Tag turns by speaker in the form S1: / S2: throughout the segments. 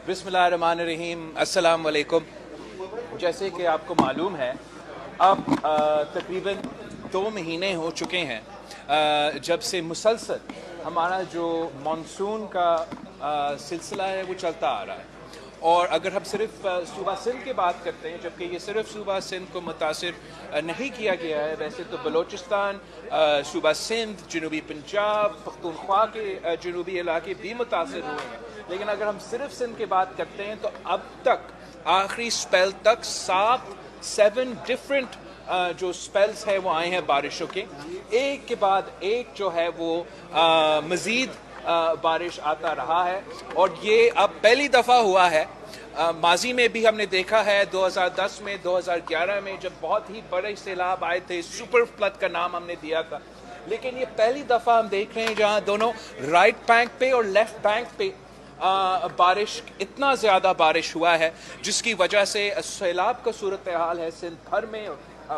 S1: बिस्मिल्लाहिर्रहमानिर्रहीम, अस्सलाम वालेकुम। जैसे कि आपको मालूम है, अब तकरीबन 2 महीने हो चुके हैं जब से मुसलसल हमारा जो मानसून का सिलसिला है वो चलता आ रहा है। और अगर हम सिर्फ सूबा सिंध की बात करते हैं, जबकि ये सिर्फ सूबा सिंध को मुतासिर नहीं किया गया है, वैसे तो बलोचिस्तान, सूबा सिंध, जनूबी पंजाब, पख्तूनख्वा के जनूबी इलाके भी मुतासिर हुए हैं। लेकिन अगर हम सिर्फ सिंध की बात करते हैं तो अब तक आखिरी स्पेल तक 7 डिफरेंट जो स्पेल्स है वो आए हैं बारिशों के, एक के बाद एक जो है वो मज़ीद बारिश आता रहा है। और ये अब पहली दफ़ा हुआ है। माजी में भी हमने देखा है 2010 में, 2011 में, जब बहुत ही बड़े सैलाब आए थे, सुपर फ्लड का नाम हमने दिया था। लेकिन ये पहली दफ़ा हम देख रहे हैं जहाँ दोनों राइट बैंक पे और लेफ्ट बैंक पे बारिश, इतना ज़्यादा बारिश हुआ है जिसकी वजह से सैलाब का सूरत हाल है सिंध भर में,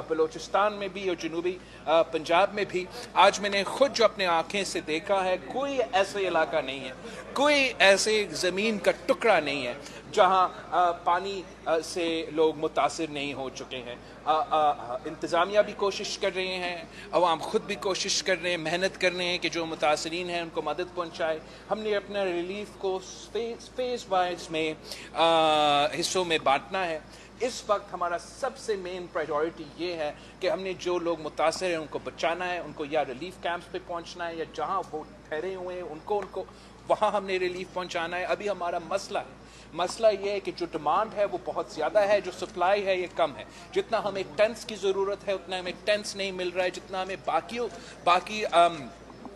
S1: बलोचिस्तान में भी और जनूबी पंजाब में भी। आज मैंने खुद जो अपने आँखें से देखा है, कोई ऐसा इलाका नहीं है, कोई ऐसे ज़मीन का टुकड़ा नहीं है जहाँ पानी से लोग मुतासिर नहीं हो चुके हैं। इंतज़ामिया भी कोशिश कर रहे हैं, अवाम ख़ुद भी कोशिश कर रहे हैं, मेहनत कर रहे हैं कि जो मुतासरीन हैं उनको मदद पहुँचाए। हमने अपना रिलीफ को फेस वाइज में हिस्सों में बांटना है। इस वक्त हमारा सबसे मेन प्रायोरिटी ये है कि हमने जो लोग मुतासर हैं उनको बचाना है, उनको या रिलीफ कैंप्स पे पहुंचना है या जहां वो ठहरे हुए हैं उनको वहां हमने रिलीफ पहुंचाना है। अभी हमारा मसला ये है कि जो डिमांड है वो बहुत ज़्यादा है, जो सप्लाई है ये कम है। जितना हमें टेंट्स की ज़रूरत है उतना हमें टेंट्स नहीं मिल रहा है, जितना हमें बाकी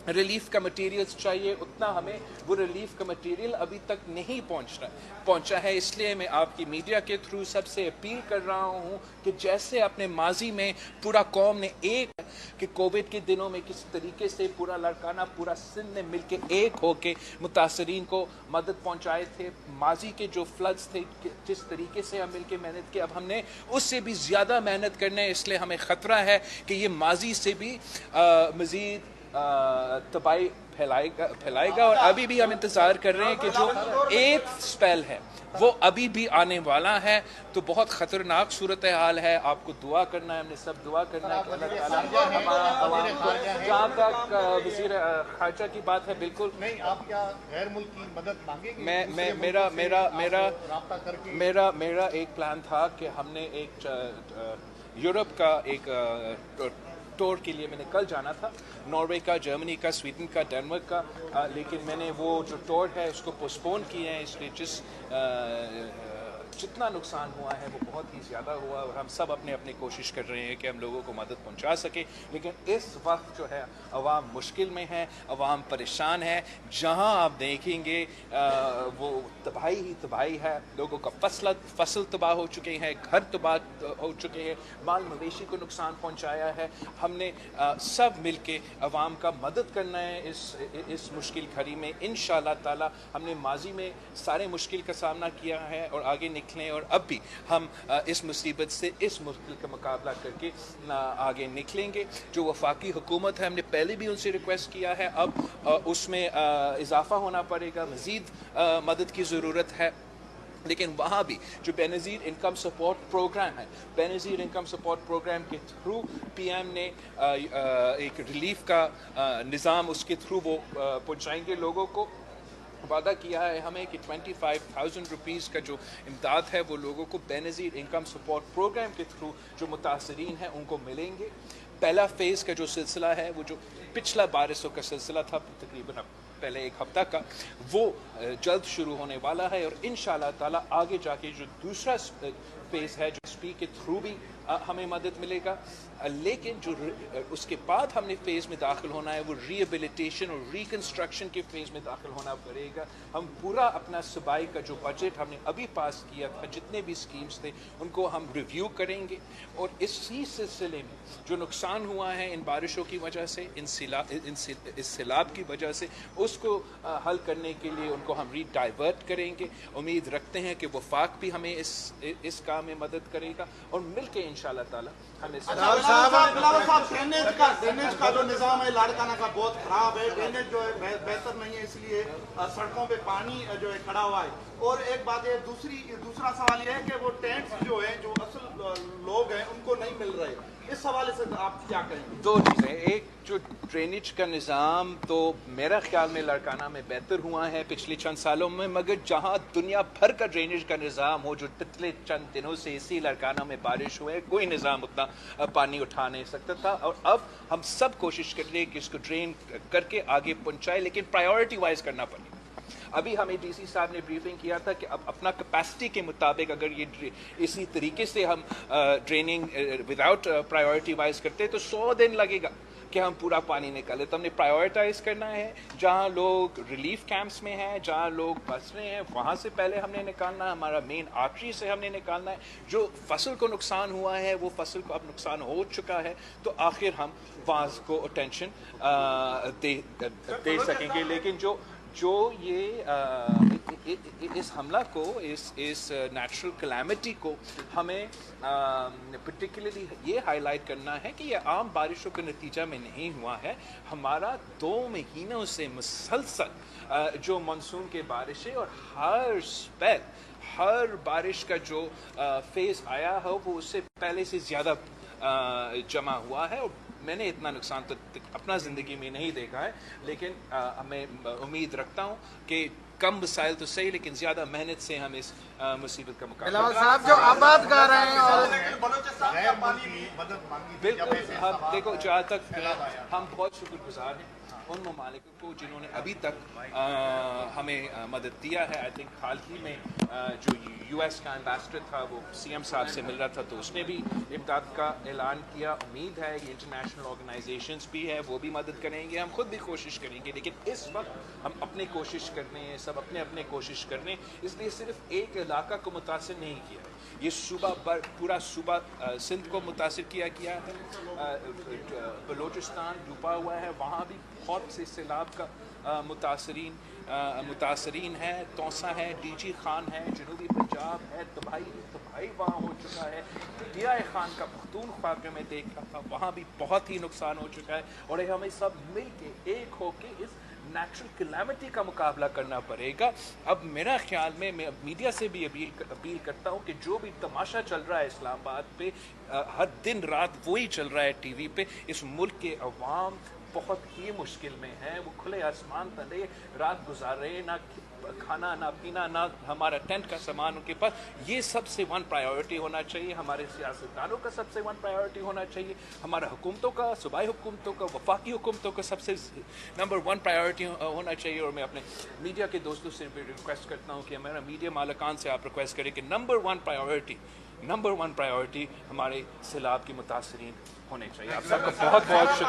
S1: रिलीफ का मटेरियल्स चाहिए उतना हमें वो रिलीफ का मटेरियल अभी तक नहीं पहुंचा है। इसलिए मैं आपकी मीडिया के थ्रू सबसे अपील कर रहा हूं कि जैसे अपने माजी में पूरा कौम ने एक कि कोविड के दिनों में किस तरीके से पूरा लड़काना, पूरा सिंध ने मिल के एक होके मुतासरीन को मदद पहुंचाए थे, माजी के जो फ्लड्स थे जिस तरीके से हम मिल के मेहनत की, अब हमने उससे भी ज़्यादा मेहनत करना है। इसलिए हमें ख़तरा है कि ये माजी से भी मज़ीद तबाही फैलाएगा। और अभी भी हम इंतज़ार कर रहे हैं कि जो 8th स्पेल है वो अभी भी आने वाला है। तो बहुत ख़तरनाक सूरत हाल है। आपको दुआ करना है, हमने सब दुआ करना है कि अल्लाह ताला हमारा अवाम को, जहाँ तक वज़ीर ख़ारजा की बात है, बिल्कुल
S2: नहीं, आप क्या गैर मुल्क की मदद मांगेंगे?
S1: मेरा एक प्लान था कि हमने एक यूरोप का एक टूर के लिए मैंने कल जाना था, नॉर्वे का, जर्मनी का, स्वीडन का, डेनमार्क का, लेकिन मैंने वो जो टूर है उसको पोस्टपोन किया है। इसलिए जितना नुकसान हुआ है वो बहुत ही ज़्यादा हुआ और हम सब अपने कोशिश कर रहे हैं कि हम लोगों को मदद पहुंचा सकें। लेकिन इस वक्त जो है अवाम मुश्किल में है, अवाम परेशान है। जहां आप देखेंगे वो तबाही ही तबाही है। लोगों का फसल तबाह हो चुके हैं, घर तबाह हो चुके हैं, माल मवेशी को नुकसान पहुंचाया है। हमने सब मिल के अवाम का मदद करना है इस मुश्किल घड़ी में। इंशाअल्लाह ताला हमने माजी में सारे मुश्किल का सामना किया है और आगे निकलें, और अब भी हम इस मुसीबत से, इस मुश्किल का मुकाबला करके आगे निकलेंगे। जो वफाकी हुकूमत है, हमने पहले भी उनसे रिक्वेस्ट किया है, अब उसमें इजाफा होना पड़ेगा, मज़ीद मदद की ज़रूरत है। लेकिन वहाँ भी जो बेनज़ीर इनकम सपोर्ट प्रोग्राम है, बेनज़ीर इनकम सपोर्ट प्रोग्राम के थ्रू पीएम ने एक रिलीफ का निज़ाम उसके थ्रू वो पहुँचाएंगे लोगों को। वादा किया है हमें कि 25,000 रुपीज़ का जो इमदाद है वो लोगों को बेनज़ीर इनकम सपोर्ट प्रोग्राम के थ्रू जो मुतासरीन हैं उनको मिलेंगे। पहला फ़ेज़ का जो सिलसिला है, वो जो पिछला बारिशों का सिलसिला था तकरीबन पहले एक हफ्ता का, वो जल्द शुरू होने वाला है। और इंशाअल्लाह ताला आगे जाके जो दूसरा फ़ेज़ है, जो SP के थ्रू भी हमें मदद मिलेगा। लेकिन जो उसके बाद हमने फ़ेज़ में दाखिल होना है वो रिहेबिलिटेशन और रिकन्स्ट्रक्शन के फ़ेज़ में दाखिल होना पड़ेगा। हम पूरा अपना सूबाई का जो बजट हमने अभी पास किया था, जितने भी स्कीम्स थे उनको हम रिव्यू करेंगे और इसी सिलसिले में जो नुकसान हुआ है इन बारिशों की वजह से, इस सैलाब की वजह से, उसको हल करने के लिए उनको हम रीडाइवर्ट करेंगे। उम्मीद रखते हैं कि वफाक भी हमें इस काम राह में मदद करेगा और मिल के इंशाल्लाह ताला हम इस
S3: बिलावल साहब ड्रेनेज का जो निज़ाम है लाड़काना का बहुत खराब है, ड्रेनेज जो है बेहतर नहीं है, इसलिए सड़कों पे पानी जो है खड़ा हुआ है। और एक बात है, दूसरा सवाल ये है कि वो टेंट्स जो है जो असल लोग हैं उनको नहीं मिल रहे, इस हवाले से आप क्या कहेंगे?
S1: दो चीज़ें, एक जो ड्रेनेज का निज़ाम तो मेरा ख्याल में लाड़काना में बेहतर हुआ है पिछले चंद सालों में, मगर जहाँ दुनिया भर का ड्रेनेज का निज़ाम हो, जो पिछले चंद दिनों से इसी लाड़काना में बारिश हुए, कोई निज़ाम उतना पानी उठा नहीं सकता था। और अब हम सब कोशिश कर रहे हैं कि इसको ड्रेन करके आगे पहुँचाए, लेकिन प्रायोरिटी वाइज करना पड़ेगा। अभी हमें डीसी साहब ने ब्रीफिंग किया था कि अब अपना कैपेसिटी के मुताबिक अगर ये इसी तरीके से हम ड्रेनिंग विदाउट प्रायोरिटी वाइज करते तो 100 दिन लगेगा कि हम पूरा पानी निकालें। तो हमने प्रायोरिटाइज करना है, जहाँ लोग रिलीफ कैंप्स में हैं, जहाँ लोग फंस रहे हैं, वहाँ से पहले हमने निकालना है, हमारा मेन आर्टरी से हमने निकालना है। जो फसल को नुकसान हुआ है वो फसल को अब नुकसान हो चुका है, तो आखिर हम वहाँ को अटेंशन दे सकेंगे। लेकिन जो ये इस हमला को, इस नेचुरल कैलामिटी को हमें पर्टिकुलरली ये हाईलाइट करना है कि ये आम बारिशों के नतीजा में नहीं हुआ है। हमारा 2 महीनों से मुसलसल जो मानसून के बारिशें और हर बारिश का जो फेज़ आया है वो उससे पहले से ज़्यादा जमा हुआ है। और मैंने इतना नुकसान तो अपना ज़िंदगी में नहीं देखा है, लेकिन मैं उम्मीद रखता हूँ कि कम वसाइल तो सही, लेकिन ज़्यादा मेहनत से हम इस मुसीबत का मुकाबला।
S4: बिलावल साहब जो आबाद कर रहे हैं और
S2: गैर मुल्की मदद मांगी थी, जब
S1: बिल्कुल,
S2: ऐसे
S1: हम
S2: सवाल
S1: देखो जहाँ तक
S2: फैलाव आया।
S1: हम बहुत शुक्रगुजार हैं उन ममालिकों को जिन्होंने अभी तक हमें मदद दिया है। आई थिंक हाल ही में जो यूएस का एम्बेसडर था वो सीएम साहब से मिल रहा था, तो उसने भी इमदाद का ऐलान किया। उम्मीद है ये इंटरनेशनल ऑर्गेनाइजेशंस भी है वो भी मदद करेंगे, हम खुद भी कोशिश करेंगे। लेकिन इस वक्त हम अपनी कोशिश करने हैं, सब अपने कोशिश करने, इसलिए सिर्फ एक इलाका को मुतासिर नहीं किया, ये सूबा पूरा सूबा सिंध को मुतासिर किया है। बलोचिस्तान डूबा हुआ है, वहाँ भी बहुत से सैलाब का मुतासरीन है। तौसा है, डीजी खान है, जनूबी पंजाब है, तबाही वहाँ हो चुका है। दिया खान का पख्तूनख्वा जो मैं देख रहा था वहाँ भी बहुत ही नुकसान हो चुका है। और हमें सब मिल के एक होके इस नेचुरल कैलामिटी का मुकाबला करना पड़ेगा। अब मेरा ख्याल में मैं मीडिया से भी अपील करता हूँ कि जो भी तमाशा चल रहा है इस्लामाबाद पे, हर दिन रात वही चल रहा है टीवी पे, इस मुल्क के अवाम बहुत ही मुश्किल में है। वो खुले आसमान तले रात गुजार रहे हैं, ना खाना ना पीना ना हमारा टेंट का सामान उनके पास। ये सबसे 1 प्रायोरिटी होना चाहिए, हमारे सियासतदानों का सबसे 1 प्रायोरिटी होना चाहिए, हमारा हुकूमतों का, सूबाई हुकूमतों का, वफाकी हुकूमतों का सबसे नंबर 1 प्रायोरिटी होना चाहिए। और मैं अपने मीडिया के दोस्तों से भी रिक्वेस्ट करता हूँ कि हमारा मीडिया मालकान से आप रिक्वेस्ट करें कि नंबर 1 प्रायोरिटी हमारे सैलाब के मुतासरीन होने चाहिए। आप सबका बहुत बहुत शुक्रिया।